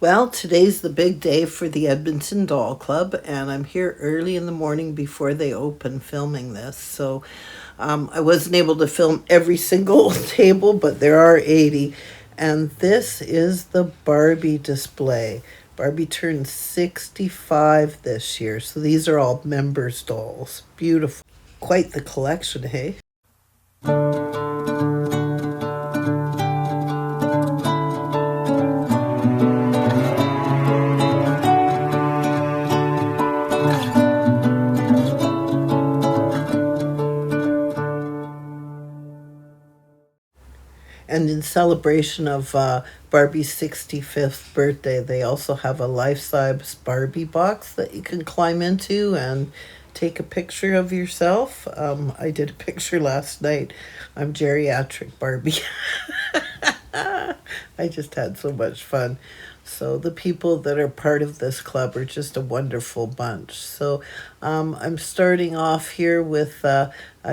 Well, today's the big day for the Edmonton Doll Club, and I'm here early in the morning before they open filming this. So I wasn't able to film every single table, but there are 80. And this is the Barbie display. Barbie turned 65 this year, so these are all members' dolls. Beautiful. Quite the collection, hey? And in celebration of Barbie's 65th birthday, they also have a life-size Barbie box that you can climb into and take a picture of yourself. I did a picture last night. I'm geriatric Barbie. I just had so much fun. So the people that are part of this club are just a wonderful bunch. So I'm starting off here with a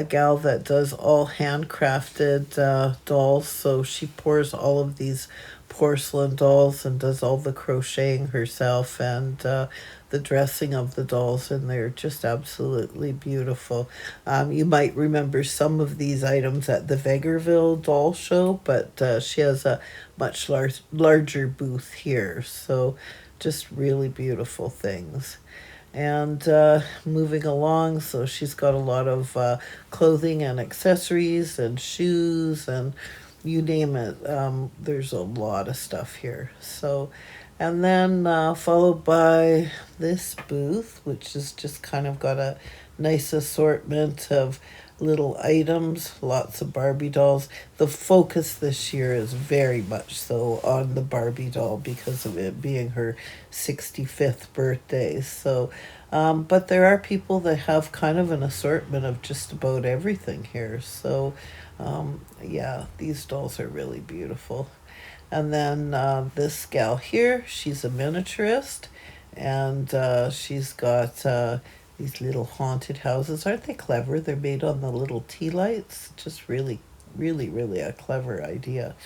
gal that does all handcrafted dolls. So she pours all of these porcelain dolls and does all the crocheting herself and the dressing of the dolls, and they're just absolutely beautiful. You might remember some of these items at the Vegreville doll show, but she has a much larger booth here, so just really beautiful things. And moving along, so she's got a lot of clothing and accessories and shoes and you name it. There's a lot of stuff here. So, and then followed by this booth, which is just kind of got a nice assortment of little items, lots of Barbie dolls. The focus this year is very much so on the Barbie doll because of it being her 65th birthday. So, but there are people that have kind of an assortment of just about everything here. So, yeah, these dolls are really beautiful. And then this gal here, she's a miniaturist, and she's got these little haunted houses. Aren't they clever? They're made on the little tea lights. Just really, really, really a clever idea.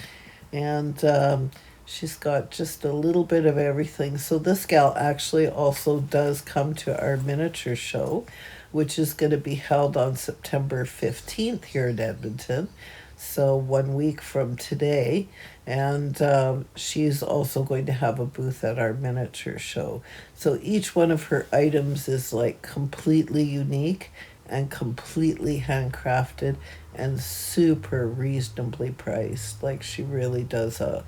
And she's got just a little bit of everything. So this gal actually also does come to our miniature show, which is going to be held on September 15th here in Edmonton. So 1 week from today. And she's also going to have a booth at our miniature show. So each one of her items is like completely unique and completely handcrafted and super reasonably priced. Like she really does a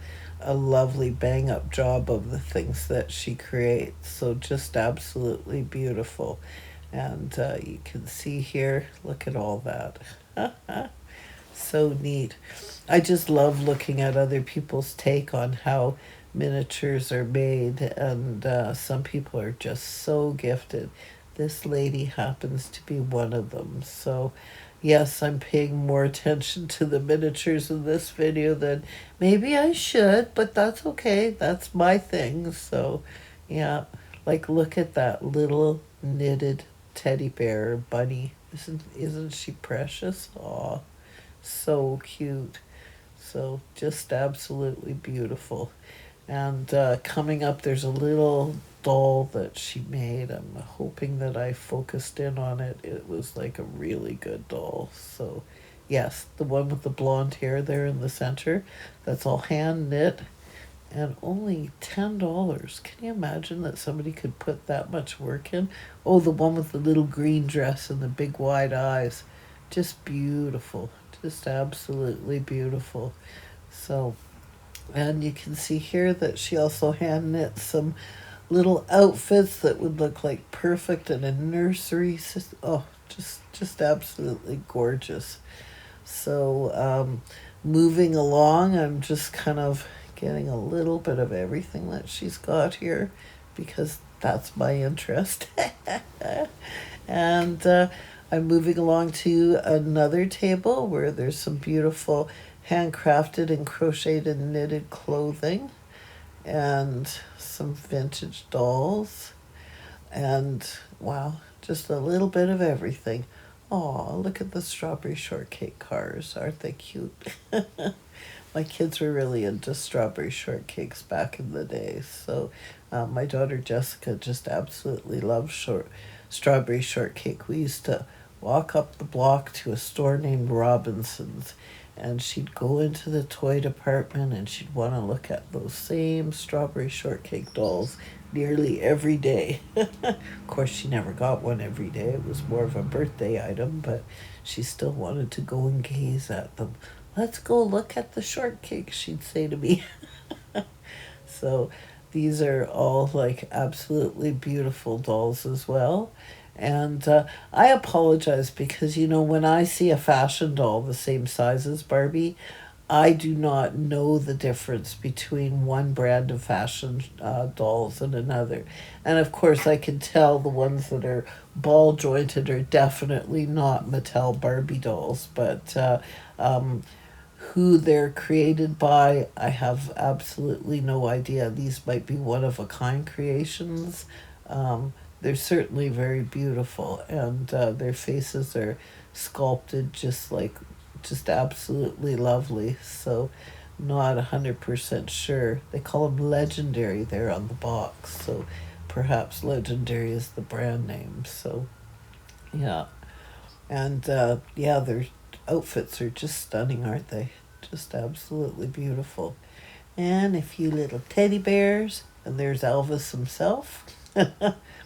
lovely bang up job of the things that she creates. So just absolutely beautiful. And you can see here, look at all that. So neat. I just love looking at other people's take on how miniatures are made, and some people are just so gifted. This lady happens to be one of them. So, yes, I'm paying more attention to the miniatures in this video than maybe I should, but that's okay. That's my thing. So, yeah, like look at that little knitted teddy bear bunny. Isn't she precious? Aw, so cute. So just absolutely beautiful. And coming up, there's a little doll that she made. I'm hoping that I focused in on it. It was like a really good doll. So, yes, the one with the blonde hair there in the center, that's all hand knit and only $10. Can you imagine that somebody could put that much work in? Oh, the one with the little green dress and the big wide eyes. Just beautiful. Just absolutely beautiful. So, and you can see here that she also hand knit some little outfits that would look like perfect in a nursery. Oh, just absolutely gorgeous. So, moving along, I'm just kind of getting a little bit of everything that she's got here because that's my interest. And I'm moving along to another table where there's some beautiful handcrafted and crocheted and knitted clothing and some vintage dolls and wow, just a little bit of everything. Oh, look at the strawberry shortcake cars. Aren't they cute? my kids were really into strawberry shortcakes back in the day. So my daughter Jessica just absolutely loves strawberry shortcake. We used to walk up the block to a store named Robinson's, and she'd go into the toy department and she'd want to look at those same strawberry shortcake dolls nearly every day. Of course, she never got one every day. It was more of a birthday item, but she still wanted to go and gaze at them. Let's go look at the shortcake, she'd say to me. So these are all like absolutely beautiful dolls as well. And I apologize because, when I see a fashion doll the same size as Barbie, I do not know the difference between one brand of fashion dolls and another. And of course, I can tell the ones that are ball jointed are definitely not Mattel Barbie dolls, but who they're created by, I have absolutely no idea. These might be one of a kind creations. They're certainly very beautiful, and their faces are sculpted just absolutely lovely. So, not 100% sure. They call them Legendary there on the box, so perhaps Legendary is the brand name. So, yeah. And yeah, their outfits are just stunning, aren't they? Just absolutely beautiful. And a few little teddy bears. And there's Elvis himself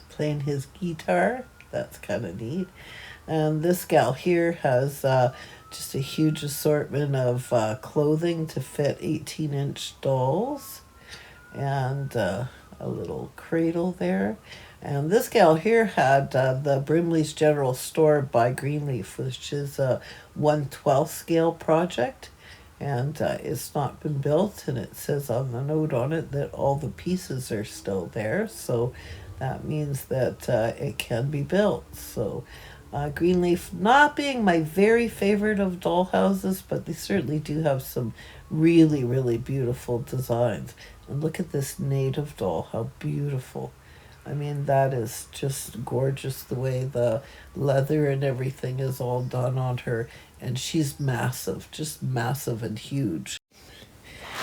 playing his guitar. That's kind of neat. And this gal here has just a huge assortment of clothing to fit 18-inch dolls. And a little cradle there. And this gal here had the Brimley's General Store by Greenleaf, which is a 1/12 scale project. And it's not been built, and it says on the note on it that all the pieces are still there. So that means that it can be built. So Greenleaf not being my very favorite of doll houses, but they certainly do have some really, really beautiful designs. And look at this native doll, how beautiful. I mean, that is just gorgeous the way the leather and everything is all done on her. And she's massive, just massive and huge.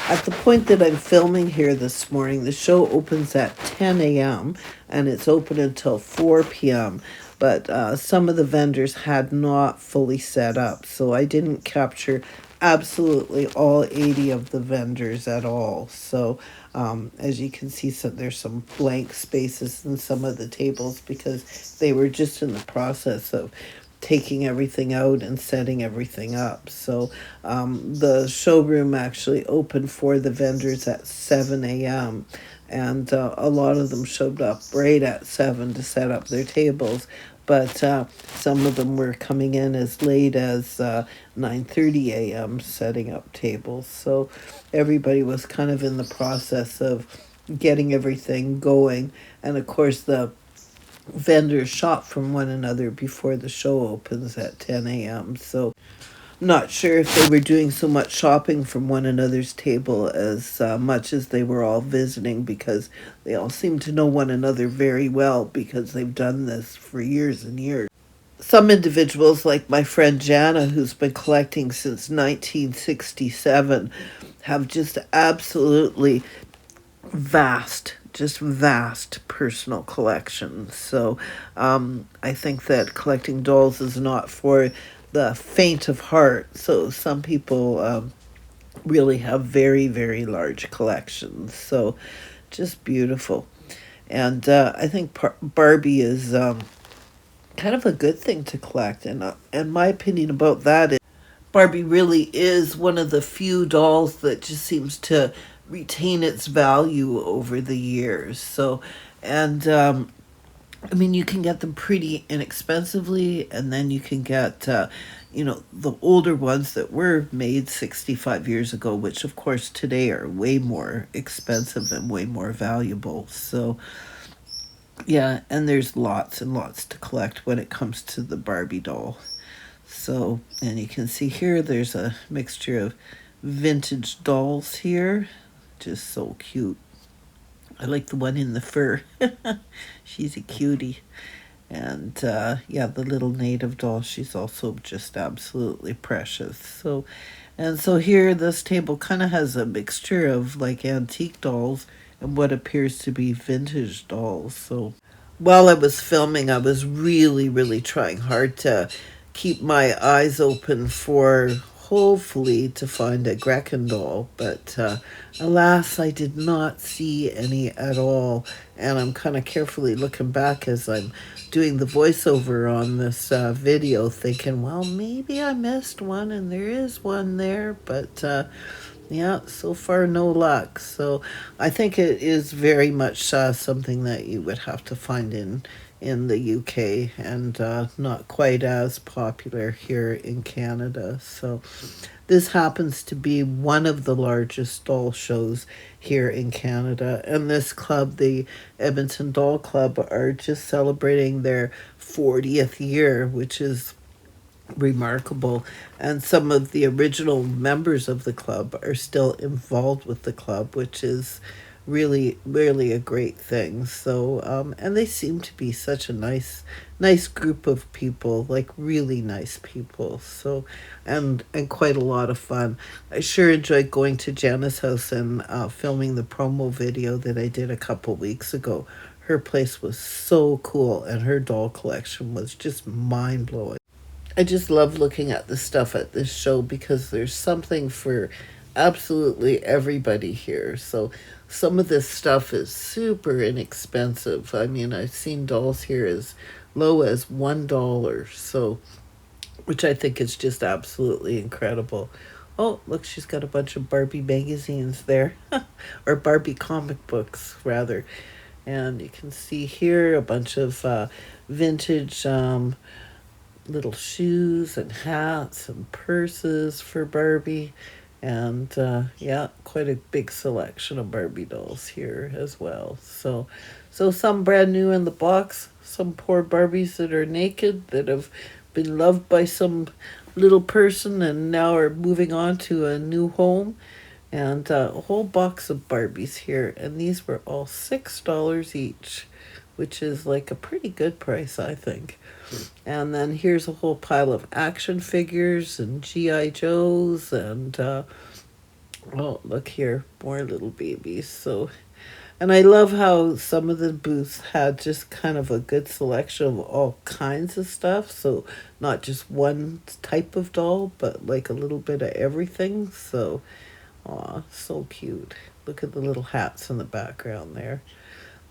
At the point that I'm filming here this morning, the show opens at 10 a.m. and it's open until 4 p.m. But some of the vendors had not fully set up, so I didn't capture absolutely all 80 of the vendors at all. So as you can see, there's some blank spaces in some of the tables because they were just in the process of taking everything out and setting everything up. So the showroom actually opened for the vendors at 7 a.m. And a lot of them showed up right at 7 to set up their tables. But some of them were coming in as late as 9:30 a.m. setting up tables. So everybody was kind of in the process of getting everything going. And of course, the vendors shop from one another before the show opens at 10 a.m. So not sure if they were doing so much shopping from one another's table as much as they were all visiting, because they all seem to know one another very well because they've done this for years and years. Some individuals, like my friend Jana, who's been collecting since 1967, have just absolutely vast personal collections. So I think that collecting dolls is not for the faint of heart. So some people really have very, very large collections. So just beautiful. And I think Barbie is kind of a good thing to collect. And my opinion about that is Barbie really is one of the few dolls that just seems to retain its value over the years. So, and I mean, you can get them pretty inexpensively, and then you can get, the older ones that were made 65 years ago, which of course today are way more expensive and way more valuable. So, yeah, and there's lots and lots to collect when it comes to the Barbie doll. So, and you can see here there's a mixture of vintage dolls here. Just so cute. I like the one in the fur. She's a cutie. And yeah, the little native doll, she's also just absolutely precious. So, And so here, this table kind of has a mixture of like antique dolls and what appears to be vintage dolls. So while I was filming, I was really, really trying hard to keep my eyes open for hopefully to find a Grecken doll, but alas, I did not see any at all. And I'm kind of carefully looking back as I'm doing the voiceover on this video, thinking, well, maybe I missed one, and there is one there, but yeah, so far no luck. So I think it is very much something that you would have to find in the UK, and not quite as popular here in Canada. So this happens to be one of the largest doll shows here in Canada. And this club, the Edmonton Doll Club, are just celebrating their 40th year, which is remarkable. And some of the original members of the club are still involved with the club, which is really, really a great thing. So and they seem to be such a nice group of people, like really nice people. So and quite a lot of fun. I sure enjoyed going to Jana's house and filming the promo video that I did a couple weeks ago. Her place was so cool, and her doll collection was just mind blowing. I just love looking at the stuff at this show because there's something for absolutely everybody here. So some of this stuff is super inexpensive. I mean, I've seen dolls here as low as $1, so which I think is just absolutely incredible. Oh, look, she's got a bunch of Barbie magazines there, or Barbie comic books, rather. And you can see here a bunch of vintage little shoes and hats and purses for Barbie. And yeah, quite a big selection of Barbie dolls here as well. So some brand new in the box, some poor Barbies that are naked that have been loved by some little person and now are moving on to a new home. And a whole box of Barbies here, and these were all $6 each, which is like a pretty good price, I think. And then here's a whole pile of action figures and GI Joes, and oh, look here, more little babies. So, and I love how some of the booths had just kind of a good selection of all kinds of stuff. So not just one type of doll, but like a little bit of everything. So, aw, so cute. Look at the little hats in the background there.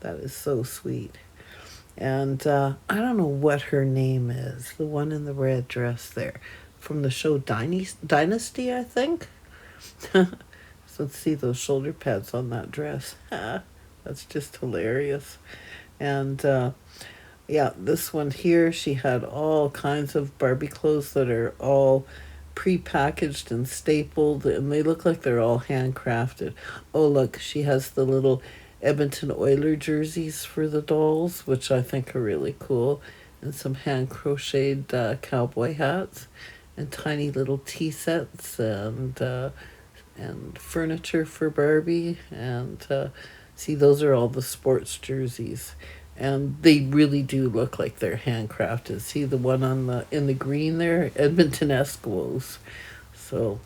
That is so sweet. And I don't know what her name is, the one in the red dress there, from the show Dynasty, I think. So let's see those shoulder pads on that dress. That's just hilarious. And yeah, this one here, she had all kinds of Barbie clothes that are all pre-packaged and stapled, and they look like they're all handcrafted. Oh, look, she has the little Edmonton Oiler jerseys for the dolls, which I think are really cool, and some hand crocheted cowboy hats, and tiny little tea sets, and furniture for Barbie, and see, those are all the sports jerseys, and they really do look like they're handcrafted. See the one on the in the green there, Edmonton Eskimos. So,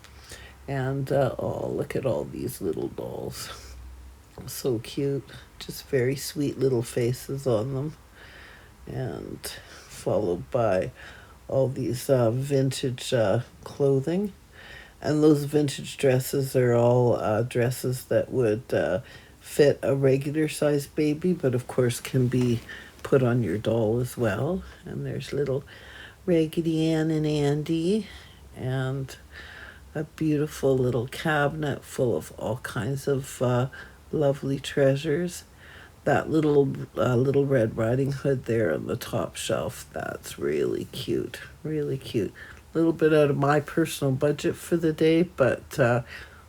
and oh, look at all these little dolls. So cute. Just very sweet little faces on them. And followed by all these vintage clothing. And those vintage dresses are all dresses that would fit a regular sized baby, but of course can be put on your doll as well. And there's little Raggedy Ann and Andy, and a beautiful little cabinet full of all kinds of lovely treasures. That little Red Riding Hood there on the top shelf, that's really cute, really cute. A little bit out of my personal budget for the day, but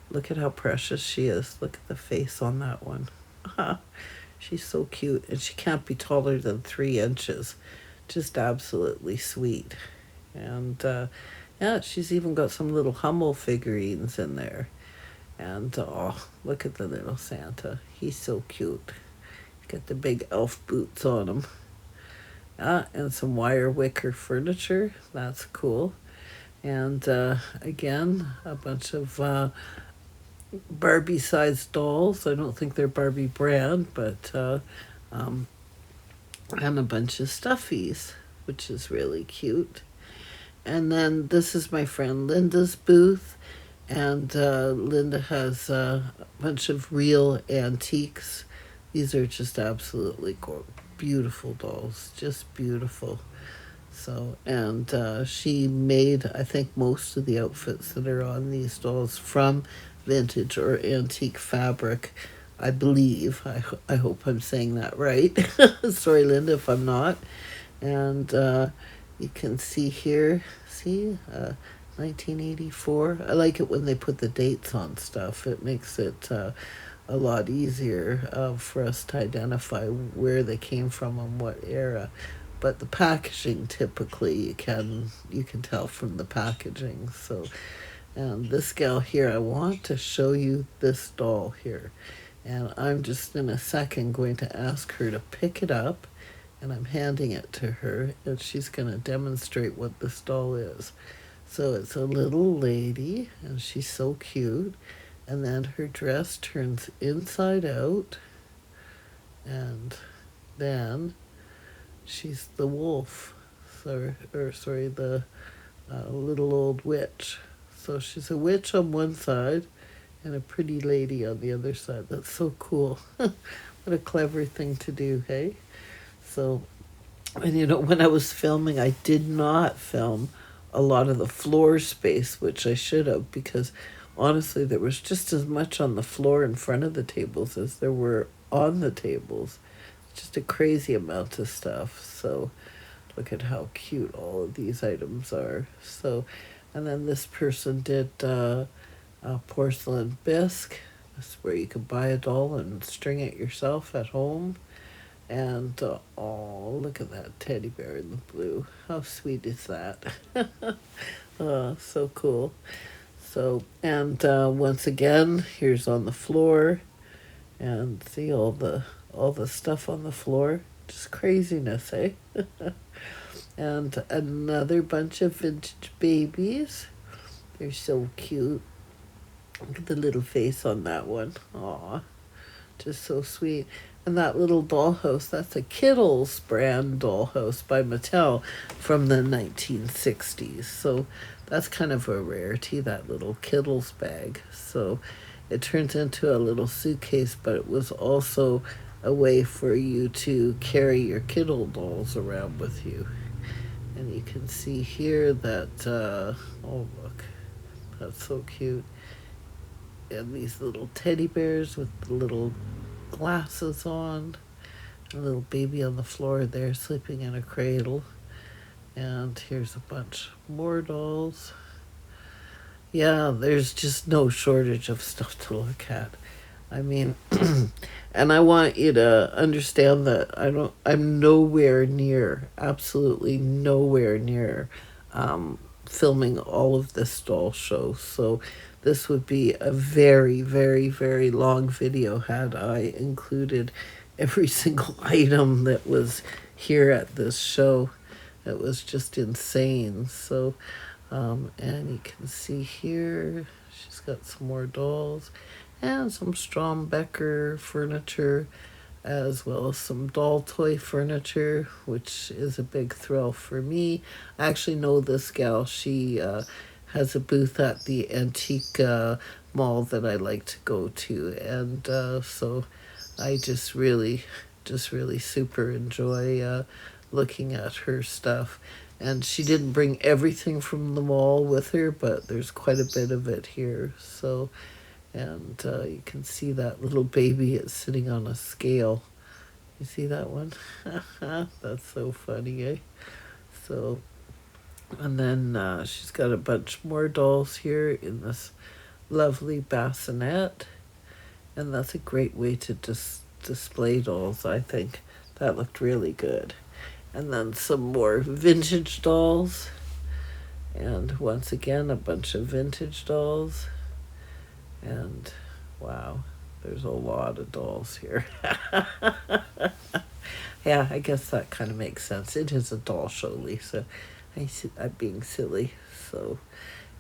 look at how precious she is. Look at the face on that one. She's so cute, and she can't be taller than 3 inches. Just absolutely sweet. And yeah, she's even got some little Hummel figurines in there. And oh, look at the little Santa. He's so cute. Got the big elf boots on him. And some wire wicker furniture. That's cool. And again, a bunch of Barbie-sized dolls. I don't think they're Barbie brand, but um, and a bunch of stuffies, which is really cute. And then this is my friend Linda's booth, and Linda has a bunch of real antiques. These are just absolutely beautiful dolls, just beautiful. So, and she made, I think, most of the outfits that are on these dolls from vintage or antique fabric, I believe. I hope I'm saying that right. Sorry, Linda, if I'm not. And you can see here, see, 1984. I like it when they put the dates on stuff. It makes it a lot easier for us to identify where they came from and what era. But the packaging, typically you can tell from the packaging. So, and this gal here, I want to show you this doll here, and I'm just in a second going to ask her to pick it up, and I'm handing it to her, and she's going to demonstrate what this doll is. So it's a little lady, and she's so cute, and then her dress turns inside out, and then she's the wolf, sorry, the little old witch. So she's a witch on one side and a pretty lady on the other side. That's so cool. What a clever thing to do, hey? So, and when I was filming, I did not film a lot of the floor space, which I should have, because honestly, there was just as much on the floor in front of the tables as there were on the tables. Just a crazy amount of stuff. So look at how cute all of these items are. So, and then this person did a porcelain bisque. That's where you could buy a doll and string it yourself at home. And oh, look at that teddy bear in the blue. How sweet is that? So cool. So, and once again, here's on the floor, and see all the stuff on the floor. Just craziness, eh? And another bunch of vintage babies. They're so cute. Look at the little face on that one. Aw, just so sweet. And that little dollhouse, that's a Kittles brand dollhouse by Mattel from the 1960s. So that's kind of a rarity, that little Kittles bag. So it turns into a little suitcase, but it was also a way for you to carry your Kittle dolls around with you. And you can see here that, oh look, that's so cute. And these little teddy bears with the little glasses on. A little baby on the floor there sleeping in a cradle. And here's a bunch more dolls. Yeah, there's just no shortage of stuff to look at. I mean, and I want you to understand that I'm nowhere near, absolutely nowhere near, filming all of this doll show. So this would be a very, very, very long video had I included every single item that was here at this show. It was just insane. So, and you can see here, she's got some more dolls and some Strombecker furniture, as well as some doll toy furniture, which is a big thrill for me. I actually know this gal. She has a booth at the antique mall that I like to go to, and so I just really super enjoy looking at her stuff. And she didn't bring everything from the mall with her, but there's quite a bit of it here. So, and you can see that little baby is sitting on a scale. You see that one? That's so funny, eh? So, and then she's got a bunch more dolls here in this lovely bassinet. And that's a great way to display dolls, I think. That looked really good. And then some more vintage dolls. And once again, a bunch of vintage dolls. And wow, there's a lot of dolls here. Yeah, I guess that kind of makes sense. It is a doll show, Lisa. I'm being silly. So,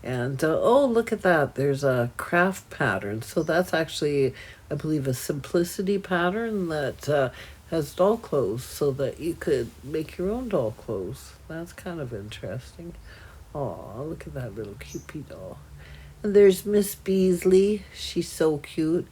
and oh, look at that. There's a craft pattern. So that's actually, I believe, a simplicity pattern that has doll clothes so that you could make your own doll clothes. That's kind of interesting. Oh, look at that little cupid doll. And there's Miss Beasley. She's so cute.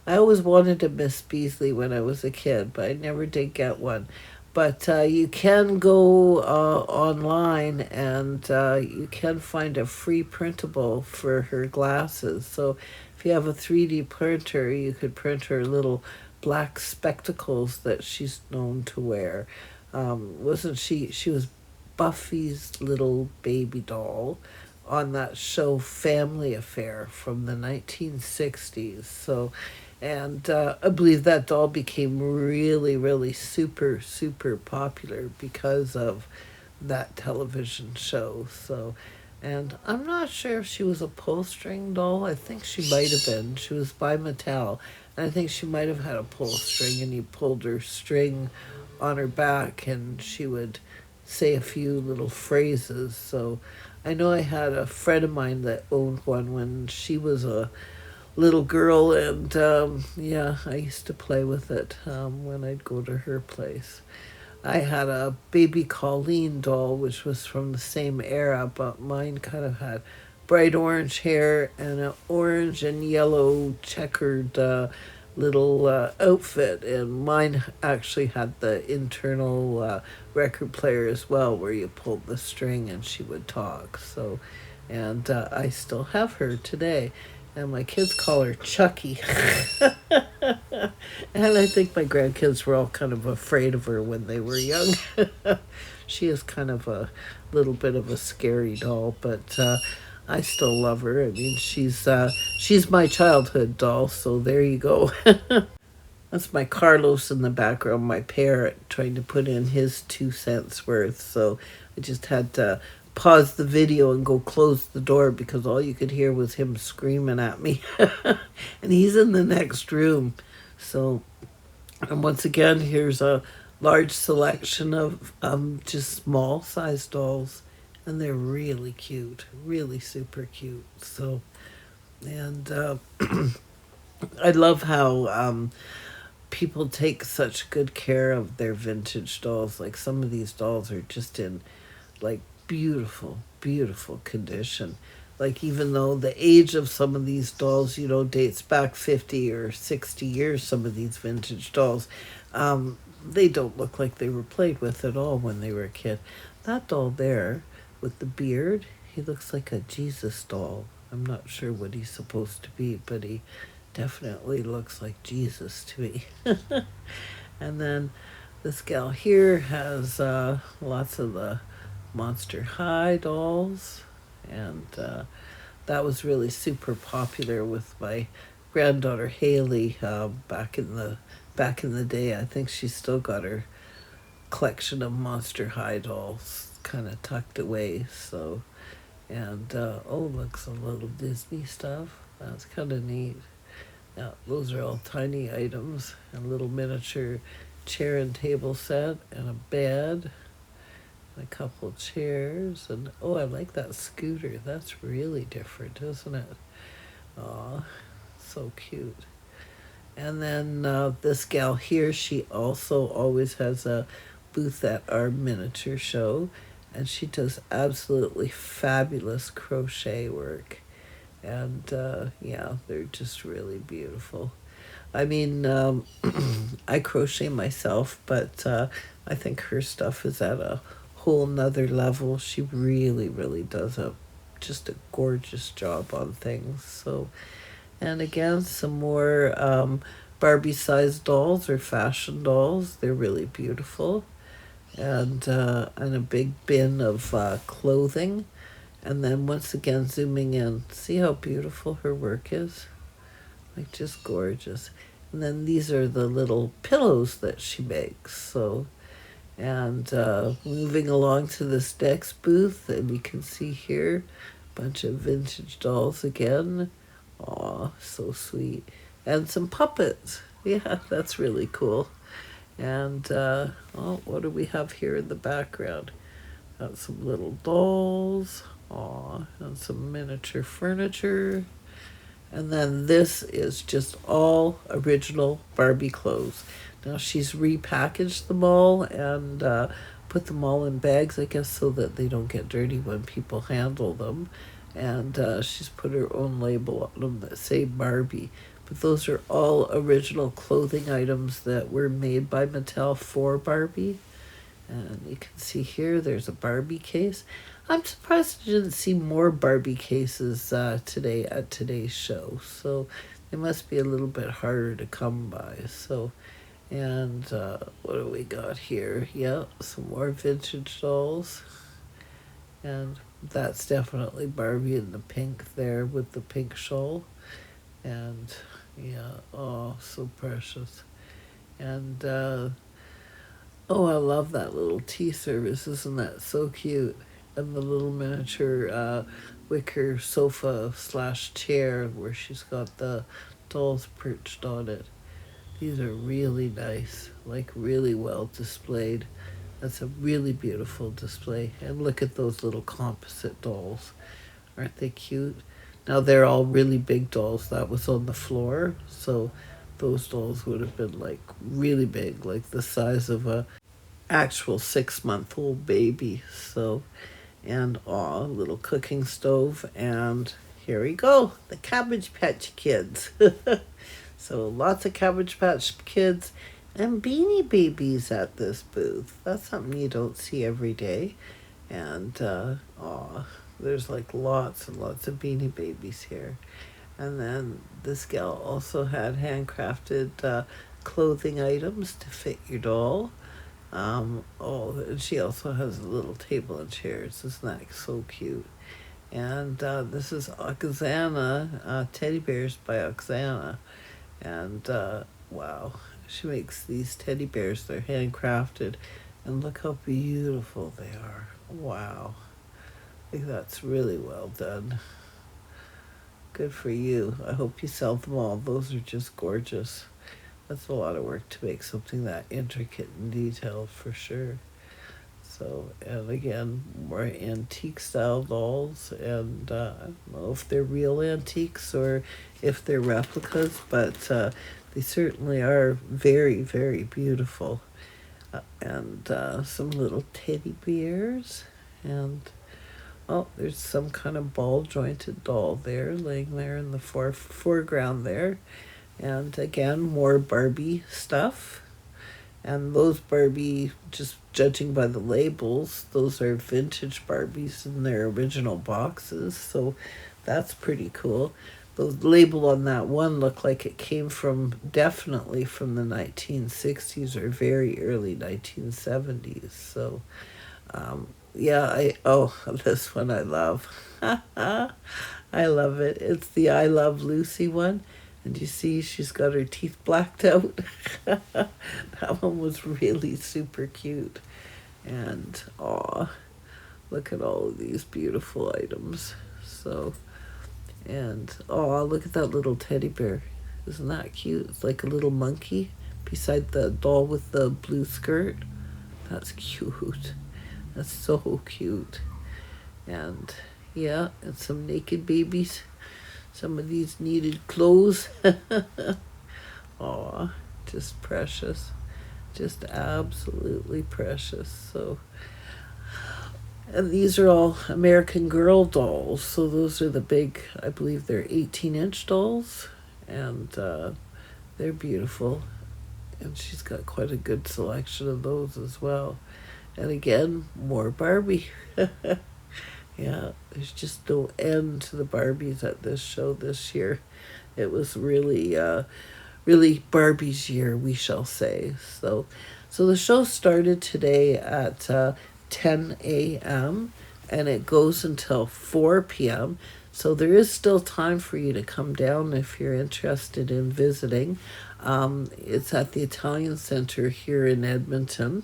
I always wanted a Miss Beasley when I was a kid, but I never did get one. But you can go online and you can find a free printable for her glasses. So if you have a 3D printer, you could print her little black spectacles that she's known to wear. Wasn't she? She was Buffy's little baby doll on that show Family Affair from the 1960s. So, and I believe that doll became really, really super, super popular because of that television show. So, and I'm not sure if she was a pull string doll. I think she might have been. She was by Mattel. And I think she might have had a pull string, and you pulled her string on her back, and she would say a few little phrases. So I know I had a friend of mine that owned one when she was a little girl, and yeah, I used to play with it when I'd go to her place. I had a baby Colleen doll, which was from the same era, but mine kind of had bright orange hair and an orange and yellow checkered little outfit. And mine actually had the internal record player as well, where you pulled the string and she would talk. So, and I still have her today. And my kids call her Chucky. And I think my grandkids were all kind of afraid of her when they were young. She is kind of a little bit of a scary doll, but I still love her. I mean, she's my childhood doll, so there you go. That's my Carlos in the background, my parrot, trying to put in his 2 cents worth. So I just had to pause the video and go close the door because all you could hear was him screaming at me. And he's in the next room. So, and once again, here's a large selection of just small size dolls. And they're really cute, really super cute. So, and I love how people take such good care of their vintage dolls. Like some of these dolls are just in like beautiful, beautiful condition. Like even though the age of some of these dolls, dates back 50 or 60 years, some of these vintage dolls, they don't look like they were played with at all when they were a kid. That doll there with the beard, he looks like a Jesus doll. I'm not sure what he's supposed to be, but he definitely looks like Jesus to me. And then this gal here has lots of the Monster High dolls, and that was really super popular with my granddaughter Haley back in the day. I think she's still got her collection of Monster High dolls kind of tucked away. So, and oh, look, some little Disney stuff. That's kind of neat. Yeah, those are all tiny items. A little miniature chair and table set, and a bed, and a couple chairs, and oh, I like that scooter. That's really different, isn't it? Aw, so cute. And then this gal here, she also always has a booth at our miniature show, and she does absolutely fabulous crochet work. And yeah, they're just really beautiful. I mean, I crochet myself, but I think her stuff is at a whole nother level. She really, really does just a gorgeous job on things. So, and again, some more Barbie-sized dolls or fashion dolls. They're really beautiful, and a big bin of clothing. And then once again, zooming in, see how beautiful her work is? Like just gorgeous. And then these are the little pillows that she makes. So, and moving along to this next booth, and you can see here a bunch of vintage dolls again. Aw, so sweet. And some puppets. Yeah, that's really cool. And oh, what do we have here in the background? Got some little dolls. Aw, and some miniature furniture. And then this is just all original Barbie clothes. Now she's repackaged them all and put them all in bags, I guess, so that they don't get dirty when people handle them. And she's put her own label on them that say Barbie. But those are all original clothing items that were made by Mattel for Barbie. And you can see here there's a Barbie case. I'm surprised I didn't see more Barbie cases today at today's show. So they must be a little bit harder to come by. So, and what do we got here? Yeah, some more vintage dolls. And that's definitely Barbie in the pink there with the pink shawl. And yeah, oh, so precious. And oh, I love that little tea service. Isn't that so cute? And the little miniature wicker sofa slash chair where she's got the dolls perched on it. These are really nice, like really well displayed. That's a really beautiful display. And look at those little composite dolls. Aren't they cute? Now they're all really big dolls. That was on the floor. So those dolls would have been like really big, like the size of a actual 6-month-old baby. So, and a little cooking stove. And here we go, the Cabbage Patch Kids. So lots of Cabbage Patch Kids and Beanie Babies at this booth. That's something you don't see every day. And there's like lots and lots of Beanie Babies here. And then this gal also had handcrafted clothing items to fit your doll. And she also has a little table and chairs. Isn't that so cute? And this is Oksana, teddy bears by Oksana. And wow, she makes these teddy bears. They're handcrafted. And look how beautiful they are. Wow. I think that's really well done. Good for you. I hope you sell them all. Those are just gorgeous. That's a lot of work to make something that intricate and detailed for sure. So, and again, more antique style dolls. And I don't know if they're real antiques or if they're replicas, but they certainly are very, very beautiful. And some little teddy bears. And oh, there's some kind of ball jointed doll there, laying there in the foreground there. And again, more Barbie stuff. And those Barbie, just judging by the labels, those are vintage Barbies in their original boxes. So that's pretty cool. The label on that one looked like it came from, definitely from the 1960s or very early 1970s. So, yeah, this one I love. I love it. It's the I Love Lucy one. And you see she's got her teeth blacked out. That one was really super cute. And look at all of these beautiful items. So, and look at that little teddy bear. Isn't that cute? It's like a little monkey beside the doll with the blue skirt. That's cute. That's so cute. And yeah, and some naked babies. Some of these needed clothes. Aw, just precious. Just absolutely precious. So, and these are all American Girl dolls. So those are the big, I believe they're 18-inch dolls. And they're beautiful. And she's got quite a good selection of those as well. And again, more Barbie. Yeah, there's just no end to the Barbies at this show this year. It was really, really Barbie's year, we shall say. So the show started today at 10 a.m. and it goes until 4 p.m. So there is still time for you to come down if you're interested in visiting. It's at the Italian Center here in Edmonton.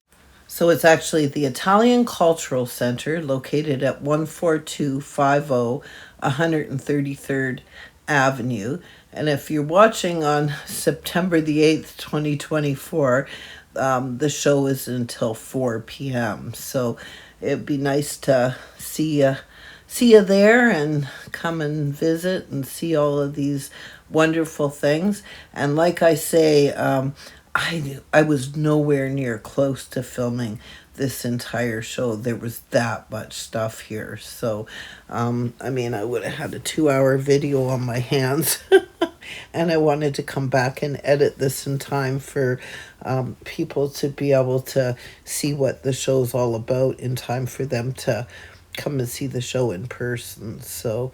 So it's actually the Italian Cultural Center located at 14250 133rd Avenue. And if you're watching on September the 8th, 2024, the show is until 4 p.m. So, it'd be nice to see you there and come and visit and see all of these wonderful things. And like I say, I was nowhere near close to filming this entire show. There was that much stuff here. So, I mean, I would have had a 2-hour video on my hands. And I wanted to come back and edit this in time for people to be able to see what the show's all about in time for them to come and see the show in person. So,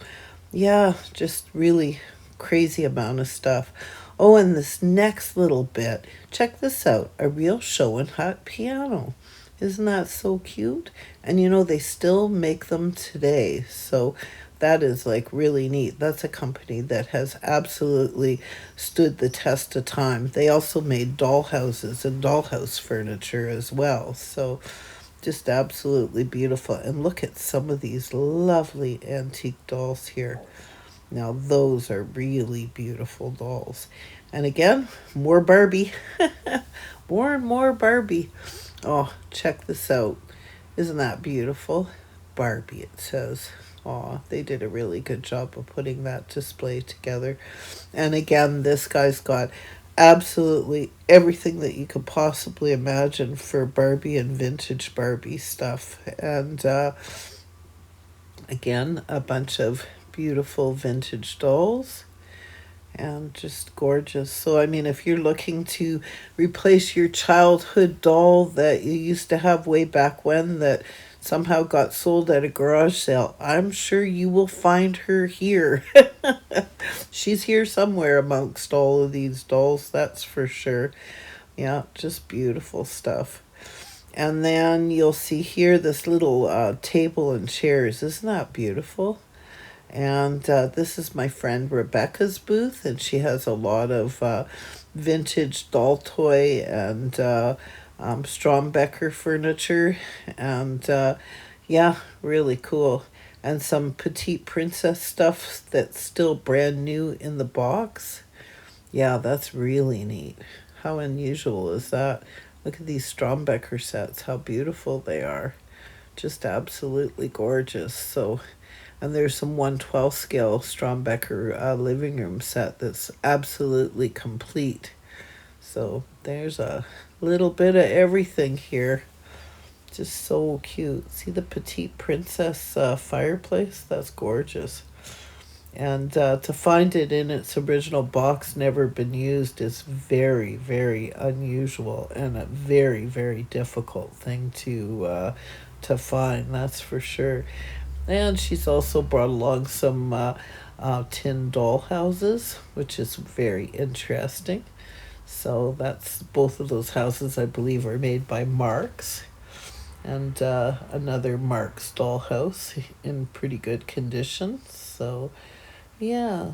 yeah, just really crazy amount of stuff. Oh, and this next little bit, check this out, a real show and hut piano. Isn't that so cute? And you know, they still make them today. So that is like really neat. That's a company that has absolutely stood the test of time. They also made dollhouses and dollhouse furniture as well. So just absolutely beautiful. And look at some of these lovely antique dolls here. Now those are really beautiful dolls. And again, more Barbie. More and more Barbie. Oh, check this out. Isn't that beautiful? Barbie, it says. Oh, they did a really good job of putting that display together. And again, this guy's got absolutely everything that you could possibly imagine for Barbie and vintage Barbie stuff. And again, a bunch of beautiful vintage dolls and just gorgeous. So, I mean, if you're looking to replace your childhood doll that you used to have way back when that somehow got sold at a garage sale, I'm sure you will find her here. She's here somewhere amongst all of these dolls, that's for sure. Yeah, just beautiful stuff. And then you'll see here this little table and chairs. Isn't that beautiful? And this is my friend Rebecca's booth, and she has a lot of vintage doll toy and Strombecker furniture. And yeah, really cool. And some petite princess stuff that's still brand new in the box. Yeah, that's really neat. How unusual is that? Look at these Strombecker sets, how beautiful they are. Just absolutely gorgeous. So, and there's some 1/12 scale Strombecker living room set that's absolutely complete. So there's a little bit of everything here. Just so cute. See the petite princess fireplace? That's gorgeous. And to find it in its original box, never been used, is very, very unusual and a very, very difficult thing to find. That's for sure. And she's also brought along some tin doll houses, which is very interesting. So that's both of those houses, I believe, are made by Marks. And another Marks dollhouse in pretty good condition. So yeah,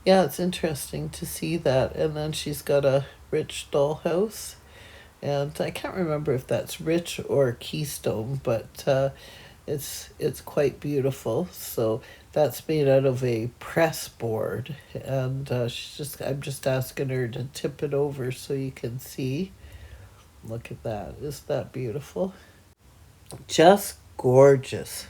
it's interesting to see that. And then she's got a Rich dollhouse, and I can't remember if that's Rich or Keystone, but it's quite beautiful. So that's made out of a press board, and I'm just asking her to tip it over so you can see. Look at that! Isn't that beautiful? Just gorgeous.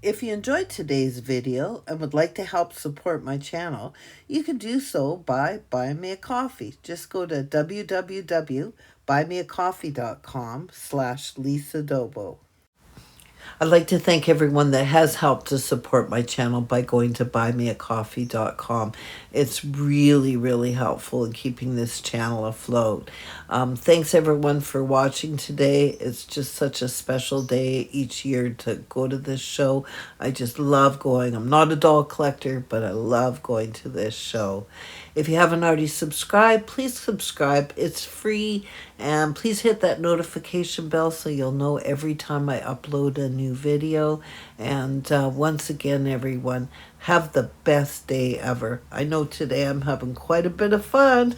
If you enjoyed today's video and would like to help support my channel, you can do so by buying me a coffee. Just go to www.buymeacoffee.com/Lisa Dobo. I'd like to thank everyone that has helped to support my channel by going to buymeacoffee.com. It's really, really helpful in keeping this channel afloat. Thanks everyone for watching today. It's just such a special day each year to go to this show. I just love going. I'm not a doll collector, but I love going to this show. If you haven't already subscribed, please subscribe. It's free, and please hit that notification bell so you'll know every time I upload a new video. And once again, everyone, have the best day ever. I know today I'm having quite a bit of fun.